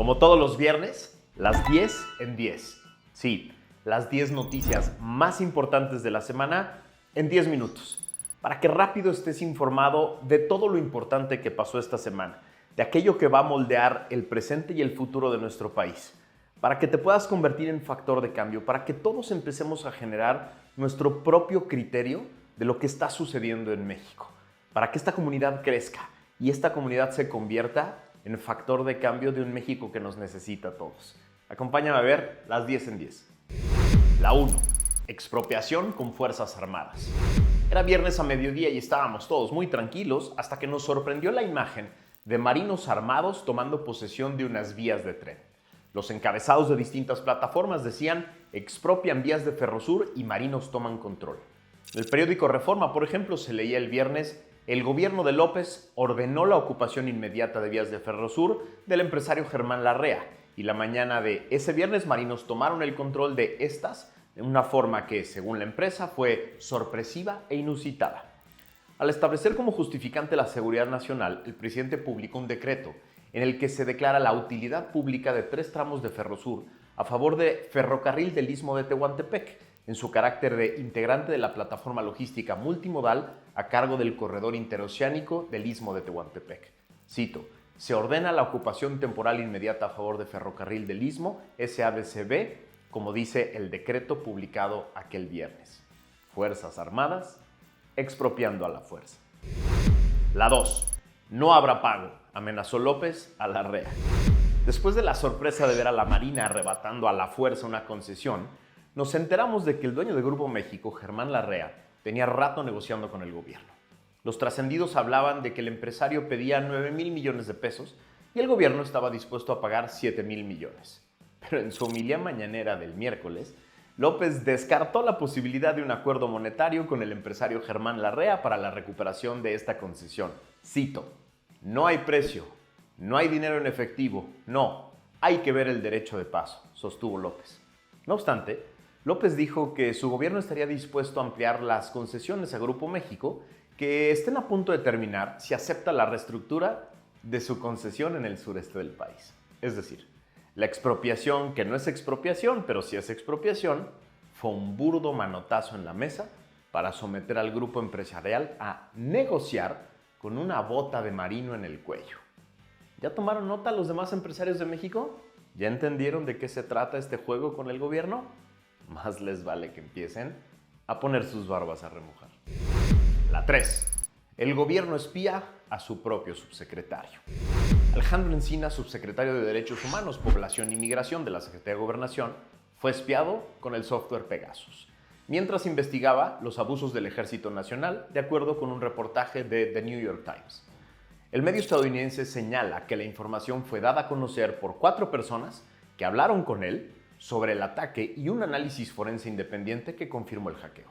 Como todos los viernes, las 10 en 10. Sí, las 10 noticias más importantes de la semana en 10 minutos. Para que rápido estés informado de todo lo importante que pasó esta semana, de aquello que va a moldear el presente y el futuro de nuestro país. Para que te puedas convertir en factor de cambio, para que todos empecemos a generar nuestro propio criterio de lo que está sucediendo en México. Para que esta comunidad crezca y esta comunidad se convierta en factor de cambio de un México que nos necesita a todos. Acompáñame a ver las 10 en 10. La 1. Expropiación con Fuerzas Armadas. Era viernes a mediodía y estábamos todos muy tranquilos hasta que nos sorprendió la imagen de marinos armados tomando posesión de unas vías de tren. Los encabezados de distintas plataformas decían: expropian vías de Ferrosur y marinos toman control. En el periódico Reforma, por ejemplo, se leía el viernes: el gobierno de López ordenó la ocupación inmediata de vías de Ferrosur del empresario Germán Larrea, y la mañana de ese viernes marinos tomaron el control de estas de una forma que, según la empresa, fue sorpresiva e inusitada. Al establecer como justificante la seguridad nacional, el presidente publicó un decreto en el que se declara la utilidad pública de 3 tramos de Ferrosur a favor de Ferrocarril del Istmo de Tehuantepec, en su carácter de integrante de la plataforma logística multimodal a cargo del corredor interoceánico del Istmo de Tehuantepec. Cito: se ordena la ocupación temporal inmediata a favor de Ferrocarril del Istmo, SADCB, como dice el decreto publicado aquel viernes. Fuerzas Armadas expropiando a la fuerza. La 2. No habrá pago, amenazó López a Larrea. Después de la sorpresa de ver a la Marina arrebatando a la fuerza una concesión, nos enteramos de que el dueño de Grupo México, Germán Larrea, tenía rato negociando con el gobierno. Los trascendidos hablaban de que el empresario pedía 9,000 millones de pesos y el gobierno estaba dispuesto a pagar 7,000 millones. Pero en su homilía mañanera del miércoles, López descartó la posibilidad de un acuerdo monetario con el empresario Germán Larrea para la recuperación de esta concesión. Cito: no hay precio, no hay dinero en efectivo, no, hay que ver el derecho de paso, sostuvo López. No obstante, López dijo que su gobierno estaría dispuesto a ampliar las concesiones a Grupo México que estén a punto de terminar si acepta la reestructura de su concesión en el sureste del país. Es decir, la expropiación, que no es expropiación, pero sí es expropiación, fue un burdo manotazo en la mesa para someter al grupo empresarial a negociar con una bota de marino en el cuello. ¿Ya tomaron nota los demás empresarios de México? ¿Ya entendieron de qué se trata este juego con el gobierno? Más les vale que empiecen a poner sus barbas a remojar. La 3. El gobierno espía a su propio subsecretario. Alejandro Encinas, subsecretario de Derechos Humanos, Población y Migración de la Secretaría de Gobernación, fue espiado con el software Pegasus, mientras investigaba los abusos del Ejército Nacional, de acuerdo con un reportaje de The New York Times. El medio estadounidense señala que la información fue dada a conocer por 4 personas que hablaron con él sobre el ataque y un análisis forense independiente que confirmó el hackeo.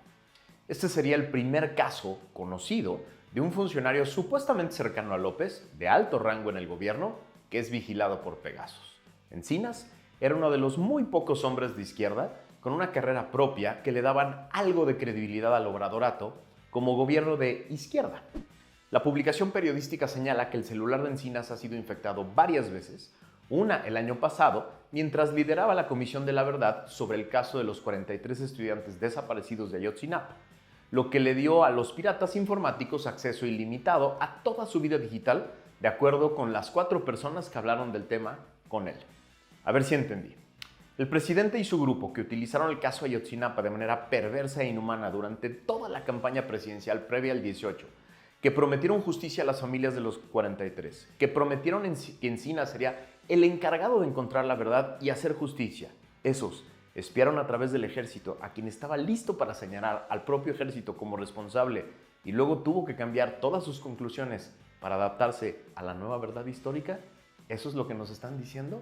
Este sería el primer caso conocido de un funcionario supuestamente cercano a López, de alto rango en el gobierno, que es vigilado por Pegasus. Encinas era uno de los muy pocos hombres de izquierda con una carrera propia que le daban algo de credibilidad al obradorato como gobierno de izquierda. La publicación periodística señala que el celular de Encinas ha sido infectado varias veces, una el año pasado, mientras lideraba la Comisión de la Verdad sobre el caso de los 43 estudiantes desaparecidos de Ayotzinapa, lo que le dio a los piratas informáticos acceso ilimitado a toda su vida digital, de acuerdo con las 4 personas que hablaron del tema con él. A ver si entendí. El presidente y su grupo, que utilizaron el caso Ayotzinapa de manera perversa e inhumana durante toda la campaña presidencial previa al 18, que prometieron justicia a las familias de los 43, que prometieron que Encinas sería el encargado de encontrar la verdad y hacer justicia, esos espiaron a través del ejército a quien estaba listo para señalar al propio ejército como responsable y luego tuvo que cambiar todas sus conclusiones para adaptarse a la nueva verdad histórica. ¿Eso es lo que nos están diciendo?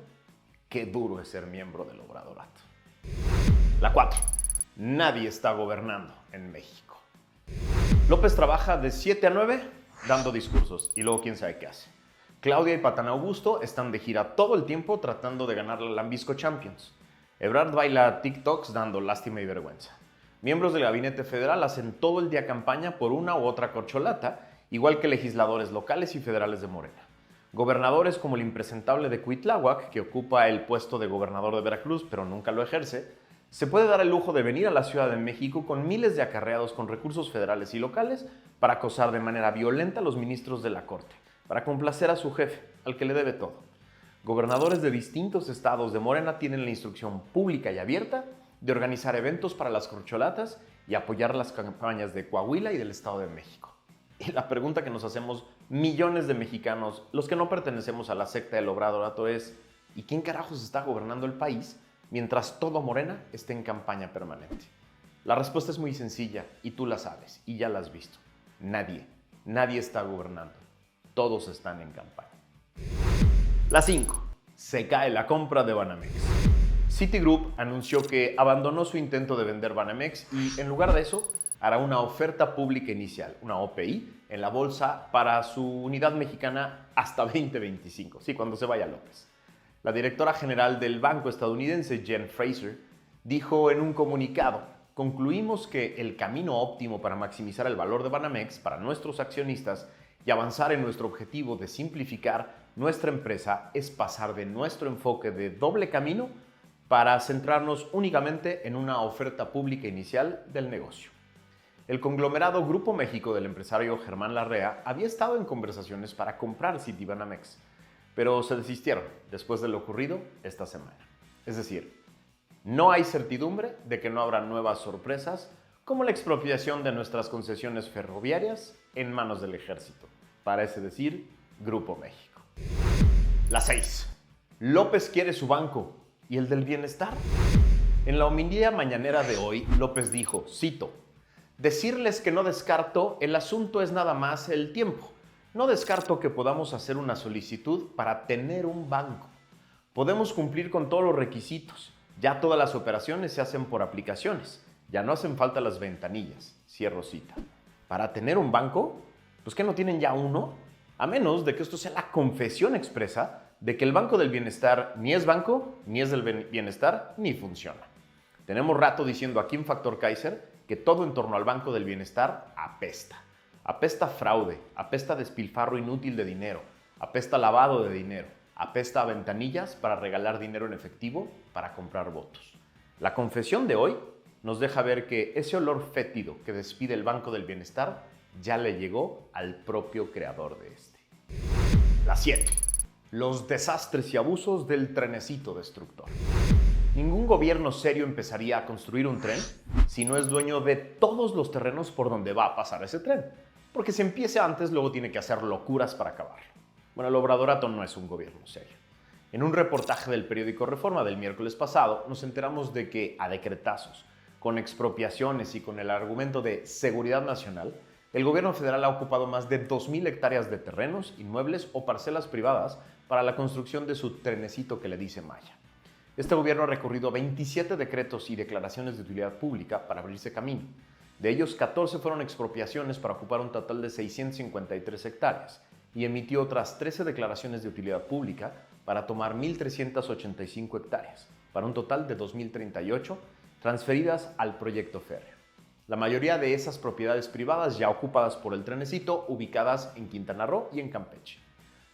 Qué duro es ser miembro del obradorato. La 4. Nadie está gobernando en México. López trabaja de 7 a 9 dando discursos y luego quién sabe qué hace. Claudia y Patán Augusto están de gira todo el tiempo tratando de ganar la Lambisco Champions. Ebrard baila TikToks dando lástima y vergüenza. Miembros del gabinete federal hacen todo el día campaña por una u otra corcholata, igual que legisladores locales y federales de Morena. Gobernadores como el impresentable de Cuitláhuac, que ocupa el puesto de gobernador de Veracruz, pero nunca lo ejerce, se puede dar el lujo de venir a la Ciudad de México con miles de acarreados con recursos federales y locales para acosar de manera violenta a los ministros de la Corte, para complacer a su jefe, al que le debe todo. Gobernadores de distintos estados de Morena tienen la instrucción pública y abierta de organizar eventos para las corcholatas y apoyar las campañas de Coahuila y del Estado de México. Y la pregunta que nos hacemos millones de mexicanos, los que no pertenecemos a la secta del Obradorato, es ¿y quién carajos está gobernando el país mientras todo Morena esté en campaña permanente? La respuesta es muy sencilla y tú la sabes y ya la has visto. Nadie está gobernando. Todos están en campaña. La 5. Se cae la compra de Banamex. Citigroup anunció que abandonó su intento de vender Banamex y en lugar de eso hará una oferta pública inicial, una OPI, en la bolsa para su unidad mexicana hasta 2025, sí, cuando se vaya López. La directora general del banco estadounidense, Jen Fraser, dijo en un comunicado: concluimos que el camino óptimo para maximizar el valor de Banamex para nuestros accionistas y avanzar en nuestro objetivo de simplificar nuestra empresa es pasar de nuestro enfoque de doble camino para centrarnos únicamente en una oferta pública inicial del negocio. El conglomerado Grupo México del empresario Germán Larrea había estado en conversaciones para comprar Citibanamex, pero se desistieron después de lo ocurrido esta semana. Es decir, no hay certidumbre de que no habrá nuevas sorpresas como la expropiación de nuestras concesiones ferroviarias en manos del ejército, parece decir Grupo México. La 6. López quiere su banco y el del bienestar. En la homilía mañanera de hoy, López dijo, cito: decirles que no descarto, el asunto es nada más el tiempo. No descarto que podamos hacer una solicitud para tener un banco. Podemos cumplir con todos los requisitos. Ya todas las operaciones se hacen por aplicaciones. Ya no hacen falta las ventanillas. Cierro cita. ¿Para tener un banco? Pues ¿qué no tienen ya uno? A menos de que esto sea la confesión expresa de que el Banco del Bienestar ni es banco, ni es del bienestar, ni funciona. Tenemos rato diciendo aquí en Factor Kaiser que todo en torno al Banco del Bienestar apesta. Apesta fraude, apesta despilfarro inútil de dinero, apesta lavado de dinero, apesta a ventanillas para regalar dinero en efectivo para comprar votos. La confesión de hoy nos deja ver que ese olor fétido que despide el Banco del Bienestar ya le llegó al propio creador de este. La 7. Los desastres y abusos del trenecito destructor. Ningún gobierno serio empezaría a construir un tren si no es dueño de todos los terrenos por donde va a pasar ese tren. Porque si empieza antes, luego tiene que hacer locuras para acabarlo. Bueno, el Obradorato no es un gobierno serio. En un reportaje del periódico Reforma del miércoles pasado, nos enteramos de que, a decretazos, con expropiaciones y con el argumento de seguridad nacional, el gobierno federal ha ocupado más de 2,000 hectáreas de terrenos, inmuebles o parcelas privadas para la construcción de su trenecito que le dice Maya. Este gobierno ha recurrido a 27 decretos y declaraciones de utilidad pública para abrirse camino. De ellos, 14 fueron expropiaciones para ocupar un total de 653 hectáreas y emitió otras 13 declaraciones de utilidad pública para tomar 1,385 hectáreas, para un total de 2,038 transferidas al proyecto férreo. La mayoría de esas propiedades privadas ya ocupadas por el trenecito, ubicadas en Quintana Roo y en Campeche.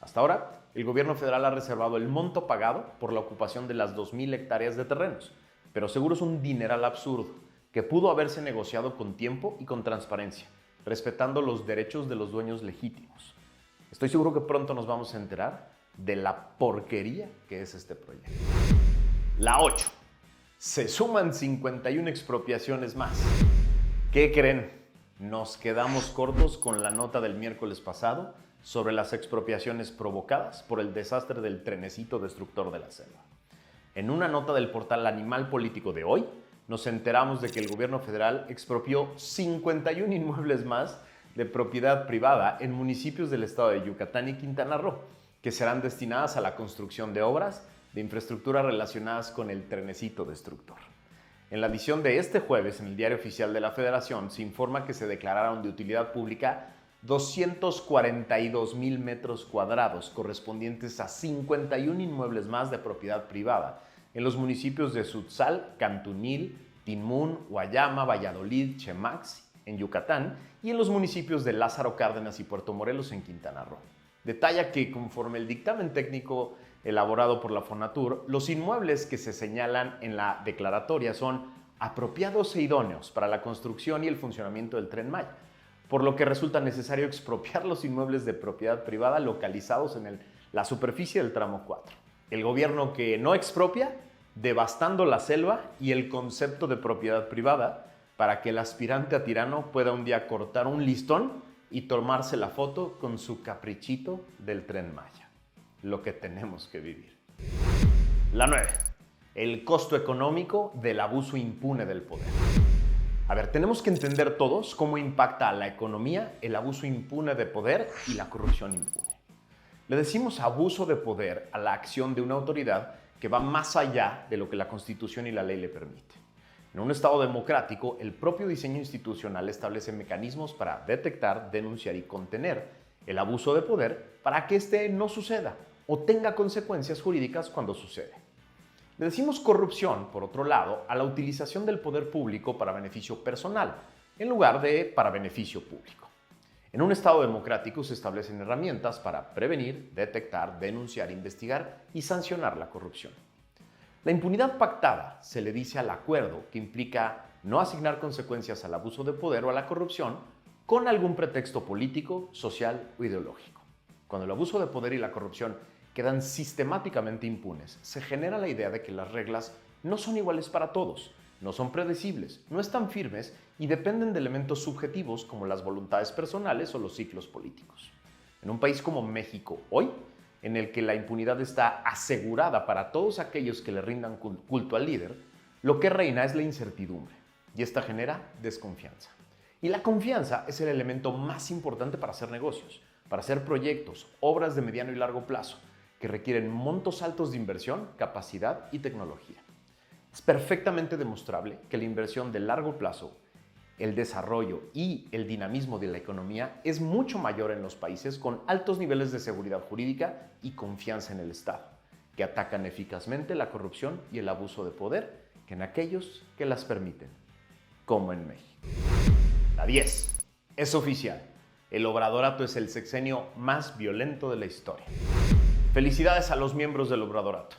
Hasta ahora, el gobierno federal ha reservado el monto pagado por la ocupación de las 2,000 hectáreas de terrenos, pero seguro es un dineral absurdo que pudo haberse negociado con tiempo y con transparencia, respetando los derechos de los dueños legítimos. Estoy seguro que pronto nos vamos a enterar de la porquería que es este proyecto. La 8. Se suman 51 expropiaciones más. ¿Qué creen? Nos quedamos cortos con la nota del miércoles pasado sobre las expropiaciones provocadas por el desastre del trenecito destructor de la selva. En una nota del portal Animal Político de hoy, nos enteramos de que el gobierno federal expropió 51 inmuebles más de propiedad privada en municipios del estado de Yucatán y Quintana Roo, que serán destinadas a la construcción de obras de infraestructura relacionadas con el trenecito destructor. En la edición de este jueves, en el Diario Oficial de la Federación, se informa que se declararon de utilidad pública 242,000 metros cuadrados, correspondientes a 51 inmuebles más de propiedad privada, en los municipios de Sutzal, Cantunil, Tinmún, Guayama, Valladolid, Chemax, en Yucatán, y en los municipios de Lázaro Cárdenas y Puerto Morelos, en Quintana Roo. Detalla que conforme el dictamen técnico elaborado por la Fonatur, los inmuebles que se señalan en la declaratoria son apropiados e idóneos para la construcción y el funcionamiento del Tren Maya, por lo que resulta necesario expropiar los inmuebles de propiedad privada localizados en la superficie del tramo 4. El gobierno que no expropia, devastando la selva y el concepto de propiedad privada para que el aspirante a tirano pueda un día cortar un listón y tomarse la foto con su caprichito del Tren Maya. Lo que tenemos que vivir. La 9. El costo económico del abuso impune del poder. A ver, tenemos que entender todos cómo impacta a la economía el abuso impune de poder y la corrupción impune. Le decimos abuso de poder a la acción de una autoridad que va más allá de lo que la Constitución y la ley le permiten. En un Estado democrático, el propio diseño institucional establece mecanismos para detectar, denunciar y contener el abuso de poder para que éste no suceda o tenga consecuencias jurídicas cuando sucede. Le decimos corrupción, por otro lado, a la utilización del poder público para beneficio personal, en lugar de para beneficio público. En un Estado democrático se establecen herramientas para prevenir, detectar, denunciar, investigar y sancionar la corrupción. La impunidad pactada se le dice al acuerdo que implica no asignar consecuencias al abuso de poder o a la corrupción con algún pretexto político, social o ideológico. Cuando el abuso de poder y la corrupción quedan sistemáticamente impunes, se genera la idea de que las reglas no son iguales para todos, no son predecibles, no están firmes y dependen de elementos subjetivos como las voluntades personales o los ciclos políticos. En un país como México hoy, en el que la impunidad está asegurada para todos aquellos que le rindan culto al líder, lo que reina es la incertidumbre y esta genera desconfianza. Y la confianza es el elemento más importante para hacer negocios, para hacer proyectos, obras de mediano y largo plazo, que requieren montos altos de inversión, capacidad y tecnología. Es perfectamente demostrable que la inversión de largo plazo, el desarrollo y el dinamismo de la economía es mucho mayor en los países con altos niveles de seguridad jurídica y confianza en el Estado, que atacan eficazmente la corrupción y el abuso de poder que en aquellos que las permiten, como en México. La 10. Es oficial. El Obradorato es el sexenio más violento de la historia. Felicidades a los miembros del Obradorato.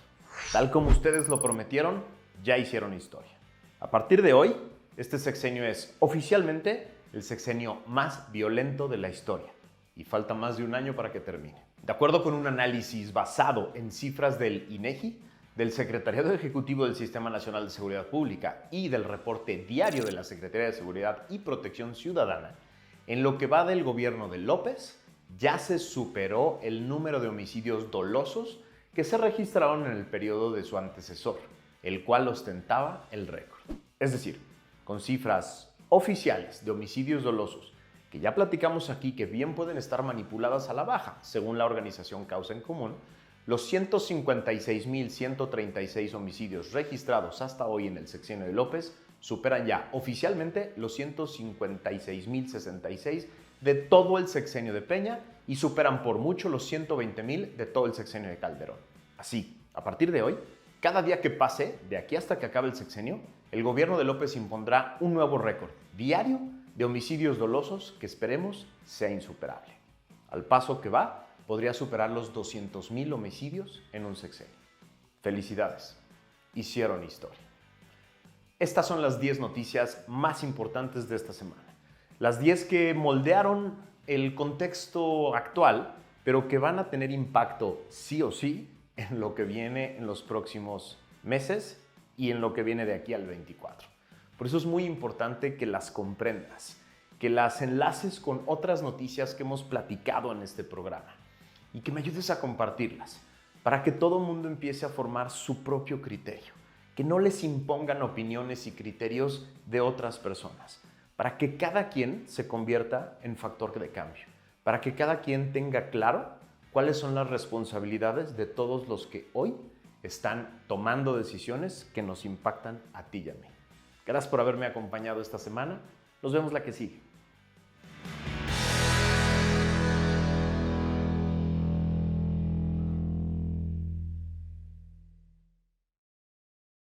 Tal como ustedes lo prometieron, ya hicieron historia. A partir de hoy, este sexenio es oficialmente el sexenio más violento de la historia y falta más de un año para que termine. De acuerdo con un análisis basado en cifras del INEGI, del Secretariado Ejecutivo del Sistema Nacional de Seguridad Pública y del reporte diario de la Secretaría de Seguridad y Protección Ciudadana, en lo que va del gobierno de López, ya se superó el número de homicidios dolosos que se registraron en el periodo de su antecesor, el cual ostentaba el récord. Es decir, con cifras oficiales de homicidios dolosos, que ya platicamos aquí que bien pueden estar manipuladas a la baja, según la organización Causa en Común, los 156.136 homicidios registrados hasta hoy en el sexenio de López superan ya oficialmente los 156.066 de todo el sexenio de Peña y superan por mucho los 120.000 de todo el sexenio de Calderón. Así, a partir de hoy, cada día que pase, de aquí hasta que acabe el sexenio, el gobierno de López impondrá un nuevo récord diario de homicidios dolosos que esperemos sea insuperable. Al paso que va, podría superar los 200.000 homicidios en un sexenio. Felicidades, hicieron historia. Estas son las 10 noticias más importantes de esta semana. Las 10 que moldearon el contexto actual, pero que van a tener impacto sí o sí en lo que viene en los próximos meses y en lo que viene de aquí al 24. Por eso es muy importante que las comprendas, que las enlaces con otras noticias que hemos platicado en este programa y que me ayudes a compartirlas para que todo el mundo empiece a formar su propio criterio, que no les impongan opiniones y criterios de otras personas, para que cada quien se convierta en factor de cambio, para que cada quien tenga claro cuáles son las responsabilidades de todos los que hoy están tomando decisiones que nos impactan a ti y a mí. Gracias por haberme acompañado esta semana. Nos vemos la que sigue.